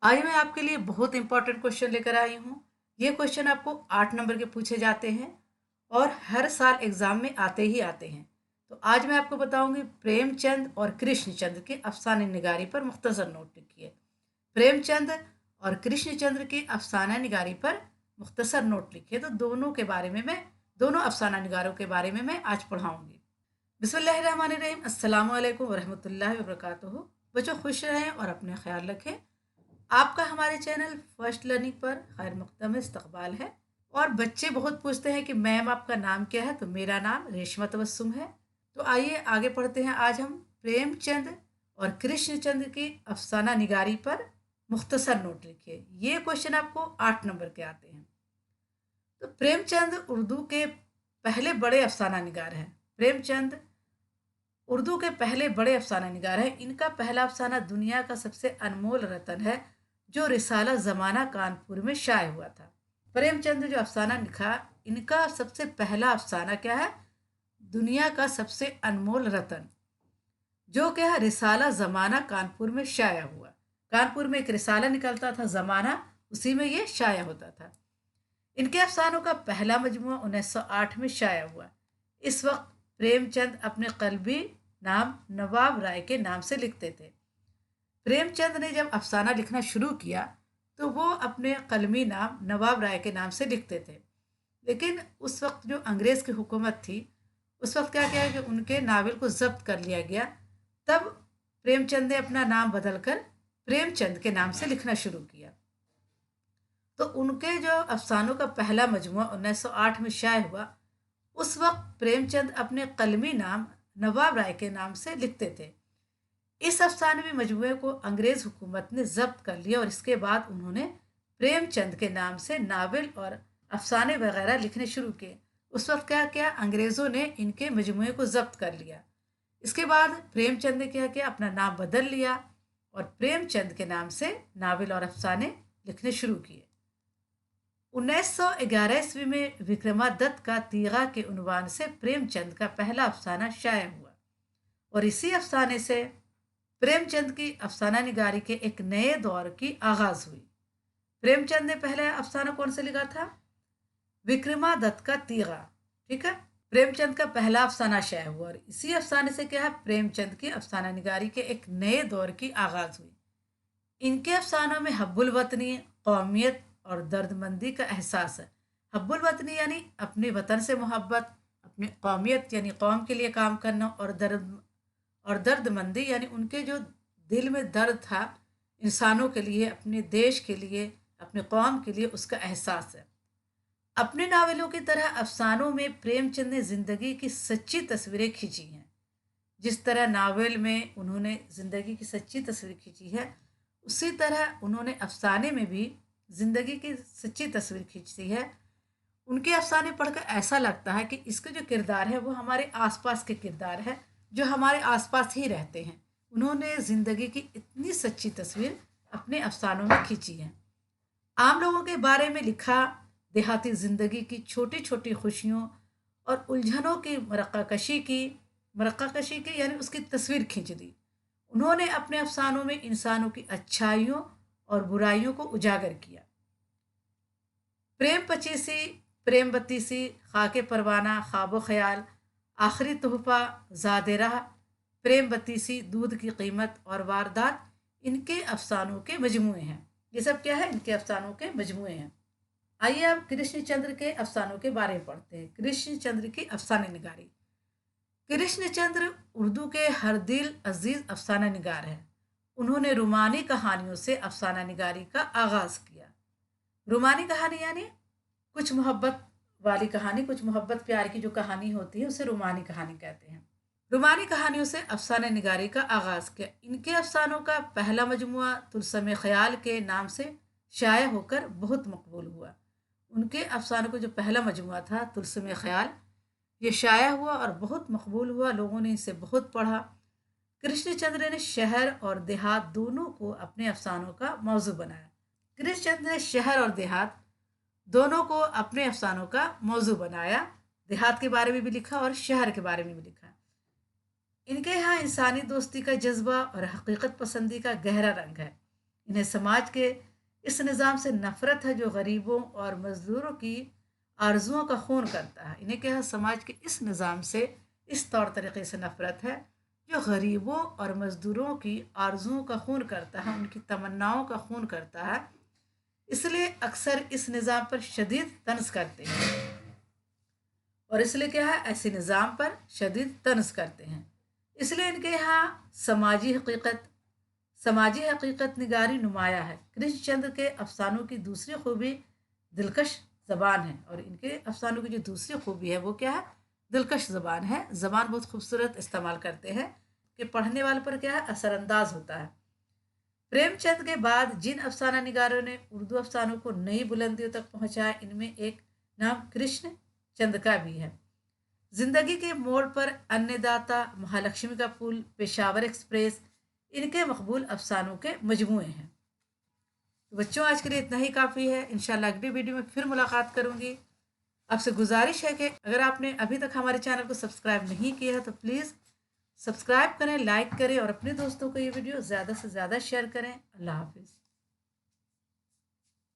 आज मैं आपके लिए बहुत इंपॉर्टेंट क्वेश्चन लेकर आई हूँ। ये क्वेश्चन आपको 8 नंबर के पूछे जाते हैं और हर साल एग्जाम में आते ही आते हैं। तो आज मैं आपको बताऊंगी प्रेमचंद और कृष्णचंद्र के अफसाने निगारी पर मुख्तसर नोट लिखिए। प्रेमचंद और कृष्णचंद्र के अफसाना निगारी पर मुख्तसर नोट लिखिए। तो दोनों अफसाना निगारों के बारे में मैं आज पढ़ाऊंगी। बिस्मिल्लाहिर्रहमानिर्रहीम। अस्सलाम वालेकुम वरहमतुल्लाहि वबरकातुहू। बच्चों खुश रहें और अपने ख्याल रखें। आपका हमारे चैनल फर्स्ट लर्निंग पर खैर मकदम इस्तकबाल है। और बच्चे बहुत पूछते हैं कि मैम आपका नाम क्या है। तो मेरा नाम रेशमा तबस्सुम है। तो आइए आगे पढ़ते हैं। आज हम प्रेमचंद और कृष्णचंद्र की अफसाना निगारी पर मुख्तसर नोट लिखिए। ये क्वेश्चन आपको 8 नंबर के आते हैं। तो प्रेमचंद उर्दू के पहले बड़े अफसाना निगार हैं। प्रेमचंद उर्दू के पहले बड़े अफसाना निगार हैं। इनका पहला अफसाना दुनिया का सबसे अनमोल रतन है, जो रिसाला ज़माना कानपुर में शाये हुआ था। प्रेमचंद जो अफसाना लिखा, इनका सबसे पहला अफसाना क्या है? दुनिया का सबसे अनमोल रतन, जो क्या है रिसाला ज़माना कानपुर में शाया हुआ। कानपुर में एक रिसाला निकलता था ज़माना, उसी में ये शाया होता था। इनके अफसानों का पहला मजमूआ 1908 में शाया हुआ। इस वक्त प्रेमचंद अपने कल्बी नाम नवाब राय के नाम से लिखते थे। प्रेमचंद ने जब अफसाना लिखना शुरू किया तो वो अपने कलमी नाम नवाब राय के नाम से लिखते थे। लेकिन उस वक्त जो अंग्रेज़ की हुकूमत थी, उस वक्त क्या किया कि उनके नावल को जब्त कर लिया गया। तब प्रेमचंद ने अपना नाम बदलकर प्रेमचंद के नाम से लिखना शुरू किया। तो उनके जो अफसानों का पहला मजमूआ 1908 में शाये हुआ, उस वक्त प्रेमचंद अपने कलमी नाम नवाब राय के नाम से लिखते थे। इस अफसानवी मजमूए को अंग्रेज़ हुकूमत ने जब्त कर लिया और इसके बाद उन्होंने प्रेमचंद के नाम से नावल और अफसाने वगैरह लिखने शुरू किए। उस वक्त क्या किया, अंग्रेज़ों ने इनके मजमूए को जब्त कर लिया। इसके बाद प्रेमचंद ने क्या किया, अपना नाम बदल लिया और प्रेमचंद के नाम से नावल और अफसाने लिखने शुरू किए। 1911 ईस्वी में विक्रमादत्त का तीगा के उन्वान से प्रेमचंद का पहला अफसाना शाया हुआ और इसी अफसाने से प्रेमचंद की अफसाना निगारी के एक नए दौर की आगाज हुई। प्रेमचंद ने पहला अफसाना कौन सा लिखा था? विक्रमादत्त का तीगा। ठीक है, प्रेमचंद का पहला अफसाना शाया हुआ और इसी अफसाने से क्या है, प्रेमचंद की अफसाना निगारी के एक नए दौर की आगाज हुई। इनके अफसानों में हब्बुल वतनी, कौमियत और दर्दमंदी का एहसास है। हब्बुल वतनी यानी अपने वतन से मोहब्बत, अपनी कौमियत यानी कौम के लिए काम करना, और दर्दमंदी यानी उनके जो दिल में दर्द था इंसानों के लिए, अपने देश के लिए, अपने कौम के लिए, उसका एहसास है। अपने नावलों की तरह अफसानों में प्रेमचंद ने ज़िंदगी की सच्ची तस्वीरें खींची हैं। जिस तरह नावल में उन्होंने ज़िंदगी की सच्ची तस्वीर खींची है, उसी तरह उन्होंने अफसाने में भी ज़िंदगी की सच्ची तस्वीर खींची है। उनके अफसाने पढ़कर ऐसा लगता है कि इसके जो किरदार है वो हमारे आसपास के किरदार है, जो हमारे आसपास ही रहते हैं। उन्होंने ज़िंदगी की इतनी सच्ची तस्वीर अपने अफसानों में खींची है। आम लोगों के बारे में लिखा, देहाती ज़िंदगी की छोटी छोटी खुशियों और उलझनों की मरक्काकशी की यानी उसकी तस्वीर खींच दी। उन्होंने अपने अफसानों में इंसानों की अच्छाइयों और बुराइयों को उजागर किया। प्रेम पचीसी, प्रेम बत्तीसी, खाके परवाना, ख्वाबो ख्याल, आखिरी तोहफा, ज़ादे राह, प्रेम बत्तीसी, दूध की कीमत और वारदात इनके अफसानों के मजमूए हैं। ये सब क्या है? इनके अफसानों के मजमूए हैं। आइए अब कृष्णचंद्र के अफसानों के बारे में पढ़ते हैं। कृष्णचंद्र की अफसाने निगारी। कृष्णचंद्र उर्दू के हर दिल अजीज अफसाना निगार है। उन्होंने रुमानी कहानियों से अफसाना निगारी का आगाज किया। रुमानी कहानी यानी कुछ मोहब्बत वाली कहानी, कुछ मोहब्बत प्यार की जो कहानी होती है उसे रुमानी कहानी कहते हैं। रुमानी कहानियों से अफसाने निगारी का आगाज किया। इनके अफसानों का पहला मजमुआ तुलसम ख्याल के नाम से शाया होकर बहुत मकबूल हुआ। उनके अफसानों का जो पहला मजमुआ था तुलसम ख्याल, ये शाया हुआ और बहुत मकबूल हुआ। लोगों ने इसे बहुत पढ़ा। कृष्णचंद्र ने शहर और देहात दोनों को अपने अफसानों का मौजू बनाया। कृष्णचंद्र ने शहर और देहात दोनों को अपने अफसानों का मौजू बनाया। देहात के बारे में भी लिखा और शहर के बारे में भी लिखा। इनके यहाँ इंसानी दोस्ती का जज्बा और हकीकत पसंदी का गहरा रंग है। इन्हें समाज के इस निज़ाम से नफ़रत है जो गरीबों और मज़दूरों की आरजुओं का खून करता है। इन्हें क्या है, समाज के इस निज़ाम से इस तौर तरीके से नफ़रत है जो गरीबों और मज़दूरों की आरजुओं का खून करता है, उनकी तमन्नाओं का खून करता है। इसलिए अक्सर इस निज़ाम पर शदीद तंज करते हैं, और इसलिए क्या है, ऐसे निज़ाम पर शदीद तंज करते हैं। इसलिए इनके यहाँ समाजी हकीकत निगारी नुमाया है। कृष्णचंद्र के अफसानों की दूसरी खूबी दिलकश ज़बान है, और इनके अफसानों की जो दूसरी खूबी है वो क्या है, दिलकश ज़बान है। ज़बान बहुत खूबसूरत इस्तेमाल करते हैं कि पढ़ने वाले पर क्या है, असरअंदाज होता है। प्रेमचंद के बाद जिन अफसाना निगारों ने उर्दू अफसानों को नई बुलंदियों तक पहुंचाया, इनमें एक नाम कृष्ण चंद का भी है। जिंदगी के मोड़ पर अन्नदाता, महालक्ष्मी का पुल, पेशावर एक्सप्रेस इनके मकबूल अफसानों के मजमूए हैं। तो बच्चों, आज के लिए इतना ही काफ़ी है। इंशाल्लाह अगली वीडियो में फिर मुलाकात करूंगी। आपसे गुजारिश है कि अगर आपने अभी तक हमारे चैनल को सब्सक्राइब नहीं किया है तो प्लीज़ सब्सक्राइब करें, लाइक करें और अपने दोस्तों को ये वीडियो ज़्यादा से ज़्यादा शेयर करें। अल्लाह हाफिज़।